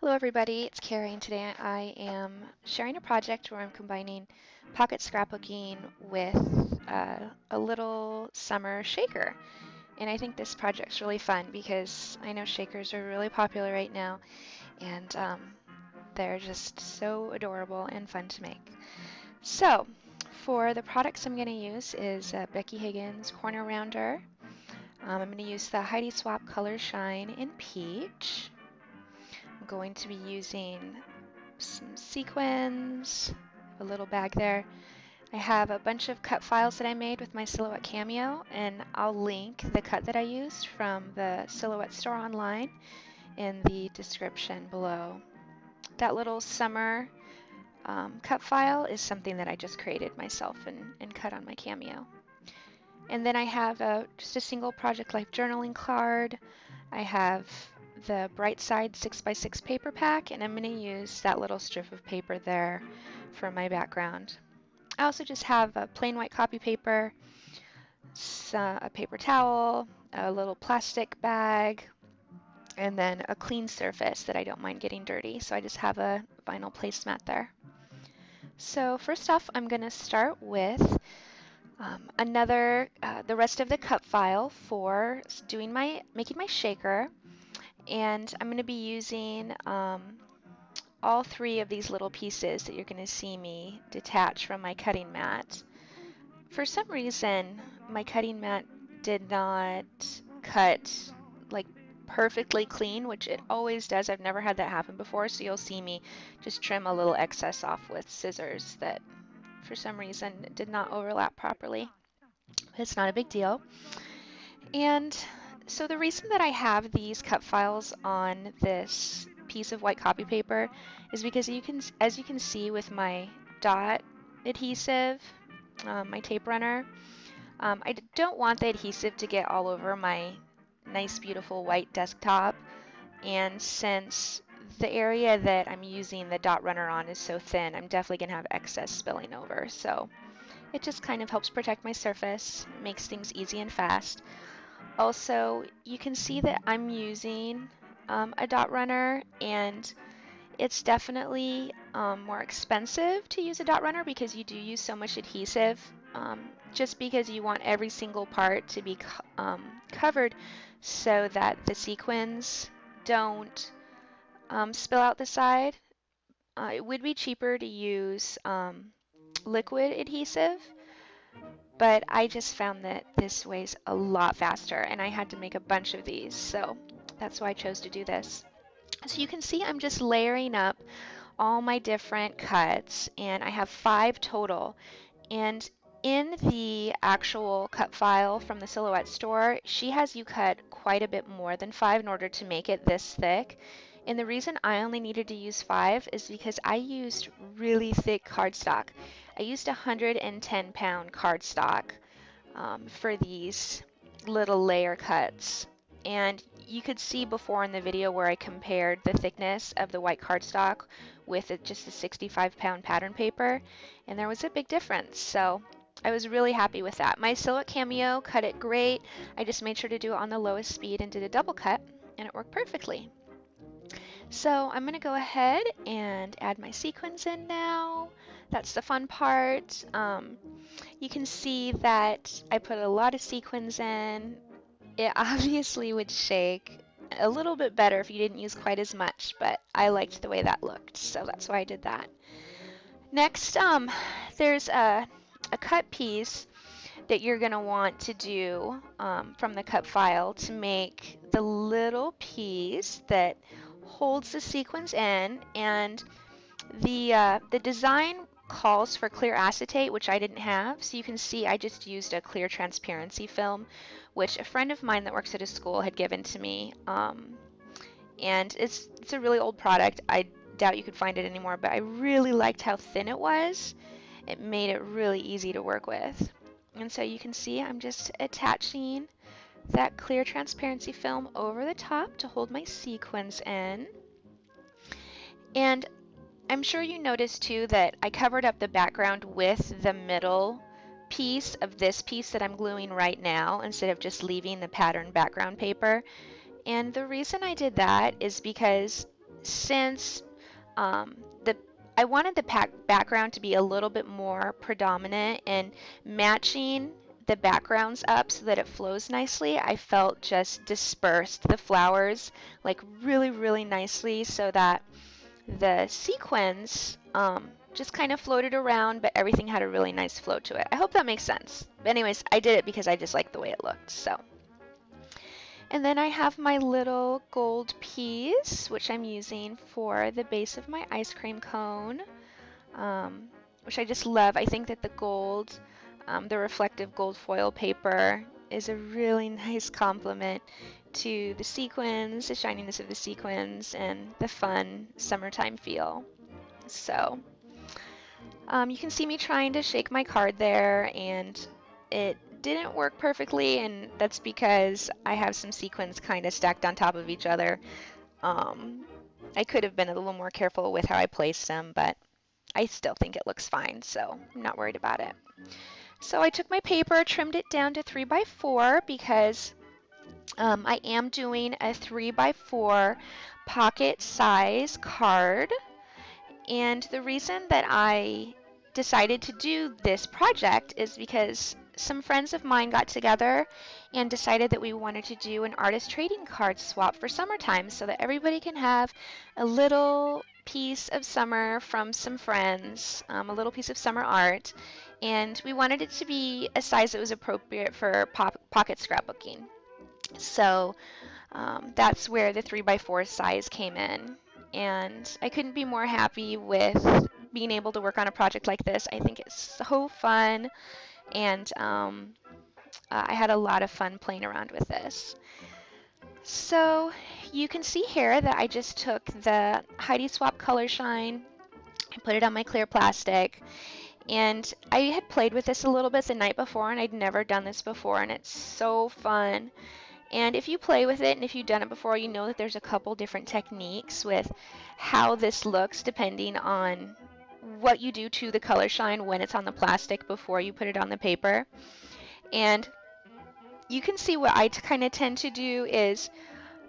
Hello everybody, it's Carrie and today I am sharing a project where I'm combining pocket scrapbooking with a little summer shaker. And I think this project's really fun because I know shakers are really popular right now and they're just so adorable and fun to make. So for the products I'm going to use is Becky Higgins Corner Rounder. I'm going to use the Heidi Swap Color Shine in Peach. I'm going to be using some sequins, a little bag there. I have a bunch of cut files that I made with my Silhouette Cameo, and I'll link the cut that I used from the Silhouette store online in the description below. That little summer cut file is something that I just created myself and cut on my Cameo. And then I have just a single Project Life journaling card. I have the Bright Side 6x6 paper pack, and I'm going to use that little strip of paper there for my background. I also just have a plain white copy paper, a paper towel, a little plastic bag, and then a clean surface that I don't mind getting dirty. So I just have a vinyl placemat there. So first off, I'm going to start with the rest of the cut file for making my shaker. And I'm going to be using all three of these little pieces that you're going to see me detach from my cutting mat. For some reason, my cutting mat did not cut like perfectly clean, which it always does. I've never had that happen before, so you'll see me just trim a little excess off with scissors that for some reason did not overlap properly. It's not a big deal. And so the reason that I have these cut files on this piece of white copy paper is because as you can see with my dot adhesive, my tape runner, I don't want the adhesive to get all over my nice beautiful white desktop, and since the area that I'm using the dot runner on is so thin, I'm definitely going to have excess spilling over. So it just kind of helps protect my surface, makes things easy and fast. Also, you can see that I'm using a dot runner, and it's definitely more expensive to use a dot runner because you do use so much adhesive, just because you want every single part to be covered so that the sequins don't spill out the side. It would be cheaper to use liquid adhesive, but I just found that this weighs a lot faster, and I had to make a bunch of these, so that's why I chose to do this. So you can see I'm just layering up all my different cuts, and I have 5 total. And in the actual cut file from the Silhouette store, she has you cut quite a bit more than 5 in order to make it this thick. And the reason I only needed to use 5 is because I used really thick cardstock. I used 110-pound cardstock for these little layer cuts. And you could see before in the video where I compared the thickness of the white cardstock with just a 65-pound pattern paper, and there was a big difference. So I was really happy with that. My Silhouette Cameo cut it great. I just made sure to do it on the lowest speed and did a double cut, and it worked perfectly. So I'm going to go ahead and add my sequins in now. That's the fun part. You can see that I put a lot of sequins in. It obviously would shake a little bit better if you didn't use quite as much, but I liked the way that looked, so that's why I did that. Next, there's a cut piece that you're going to want to do from the cut file to make the little piece that holds the sequins in, and the design calls for clear acetate, which I didn't have, so you can see I just used a clear transparency film, which a friend of mine that works at a school had given to me, and it's a really old product. I doubt you could find it anymore, but I really liked how thin it was. It made it really easy to work with. And so you can see I'm just attaching that clear transparency film over the top to hold my sequins in. And I'm sure you noticed too that I covered up the background with the middle piece of this piece that I'm gluing right now instead of just leaving the pattern background paper. And the reason I did that is because since um, the I wanted the background to be a little bit more predominant, and matching the backgrounds up so that it flows nicely, I felt just dispersed the flowers like really, really nicely so that the sequins just kind of floated around, but everything had a really nice flow to it. I hope that makes sense. But anyways, I did it because I just liked the way it looked. So, and then I have my little gold piece, which I'm using for the base of my ice cream cone, which I just love. I think that the gold, the reflective gold foil paper, is a really nice complement to the sequins, the shininess of the sequins, and the fun summertime feel. So you can see me trying to shake my card there, and it didn't work perfectly, and that's because I have some sequins kind of stacked on top of each other. I could have been a little more careful with how I placed them, but I still think it looks fine, so I'm not worried about it. So I took my paper, trimmed it down to 3 by 4 because I am doing a 3 by 4 pocket size card. And the reason that I decided to do this project is because some friends of mine got together and decided that we wanted to do an artist trading card swap for summertime so that everybody can have a little piece of summer from some friends, a little piece of summer art. And we wanted it to be a size that was appropriate for pocket scrapbooking. So that's where the 3 by 4 size came in. And I couldn't be more happy with being able to work on a project like this. I think it's so fun, and I had a lot of fun playing around with this. So you can see here that I just took the Heidi Swap Color Shine, I put it on my clear plastic, and I had played with this a little bit the night before, and I'd never done this before, and it's so fun. And if you play with it and if you've done it before, you know that there's a couple different techniques with how this looks depending on what you do to the color shine when it's on the plastic before you put it on the paper. And you can see what I kind of tend to do is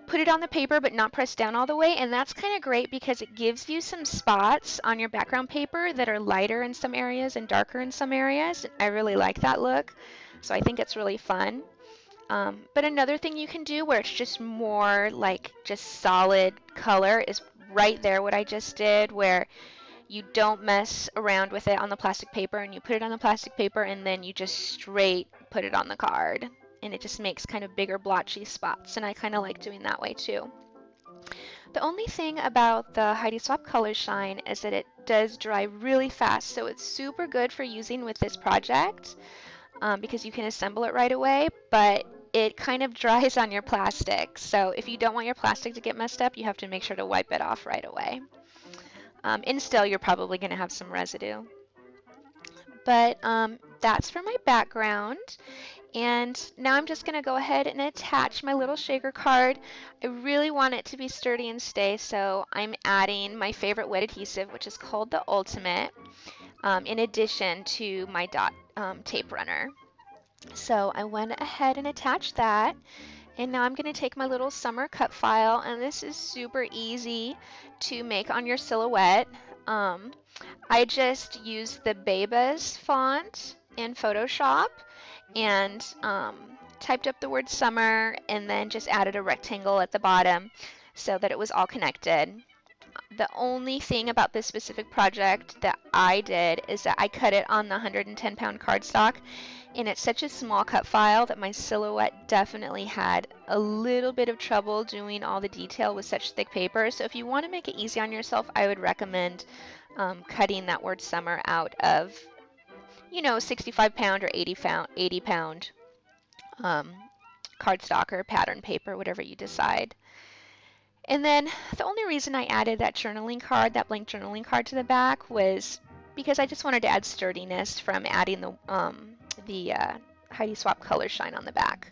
put it on the paper but not press down all the way, and that's kind of great because it gives you some spots on your background paper that are lighter in some areas and darker in some areas. I really like that look, so I think it's really fun. But another thing you can do where it's just more like just solid color is right there what I just did, where you don't mess around with it on the plastic paper and you put it on the plastic paper and then you just straight put it on the card, and it just makes kind of bigger blotchy spots, and I kind of like doing that way too. The only thing about the Heidi Swap Color Shine is that it does dry really fast, so it's super good for using with this project. Because you can assemble it right away, but it kind of dries on your plastic. So if you don't want your plastic to get messed up, you have to make sure to wipe it off right away. And still, you're probably going to have some residue. But that's for my background. And now I'm just going to go ahead and attach my little shaker card. I really want it to be sturdy and stay, so I'm adding my favorite wet adhesive, which is called the Ultimate, in addition to my dot tape runner. So I went ahead and attached that, and now I'm going to take my little summer cut file, and this is super easy to make on your silhouette. I just used the Babas font in Photoshop and typed up the word summer and then just added a rectangle at the bottom so that it was all connected. The only thing about this specific project that I did is that I cut it on the 110-pound cardstock, and it's such a small cut file that my silhouette definitely had a little bit of trouble doing all the detail with such thick paper. So if you want to make it easy on yourself, I would recommend cutting that word summer out of, 65-pound or 80-pound cardstock or pattern paper, whatever you decide. And then the only reason I added that journaling card, that blank journaling card to the back, was because I just wanted to add sturdiness from adding the Heidi Swap Color Shine on the back.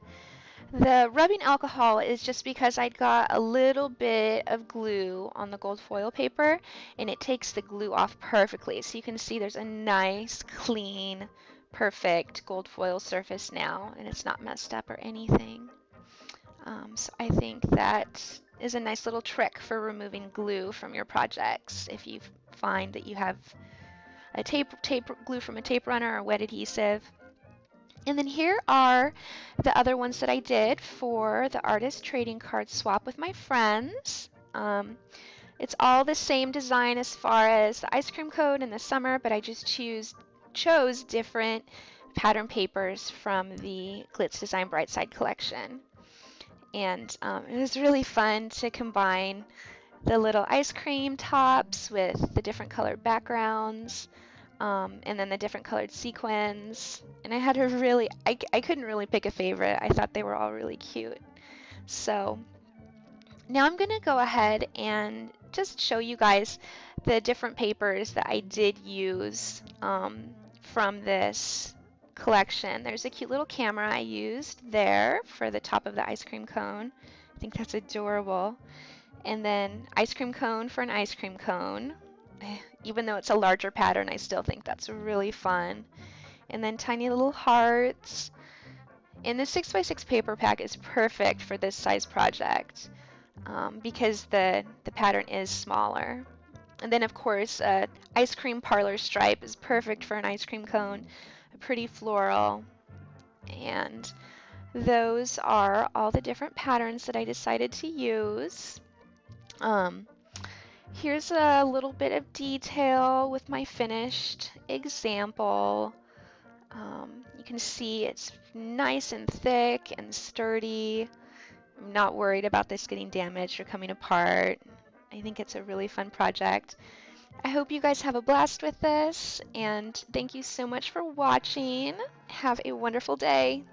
The rubbing alcohol is just because I got a little bit of glue on the gold foil paper, and it takes the glue off perfectly. So you can see there's a nice, clean, perfect gold foil surface now, and it's not messed up or anything. So I think that is a nice little trick for removing glue from your projects if you find that you have a tape glue from a tape runner or wet adhesive. And then here are the other ones that I did for the artist trading card swap with my friends. It's all the same design as far as the ice cream cone in the summer, but I just chose different pattern papers from the Glitz Design Brightside collection. And it was really fun to combine the little ice cream tops with the different colored backgrounds, and then the different colored sequins. And I had a really, I couldn't really pick a favorite. I thought they were all really cute. So now I'm going to go ahead and just show you guys the different papers that I did use from this collection. There's a cute little camera I used there for the top of the ice cream cone. I think that's adorable. And then ice cream cone for an ice cream cone. Even though it's a larger pattern, I still think that's really fun. And then tiny little hearts. And the 6x6 paper pack is perfect for this size project because the pattern is smaller. And then of course, ice cream parlor stripe is perfect for an ice cream cone. A pretty floral. And those are all the different patterns that I decided to use. Here's a little bit of detail with my finished example. You can see it's nice and thick and sturdy. I'm not worried about this getting damaged or coming apart. I think it's a really fun project. I hope you guys have a blast with this, and thank you so much for watching. Have a wonderful day.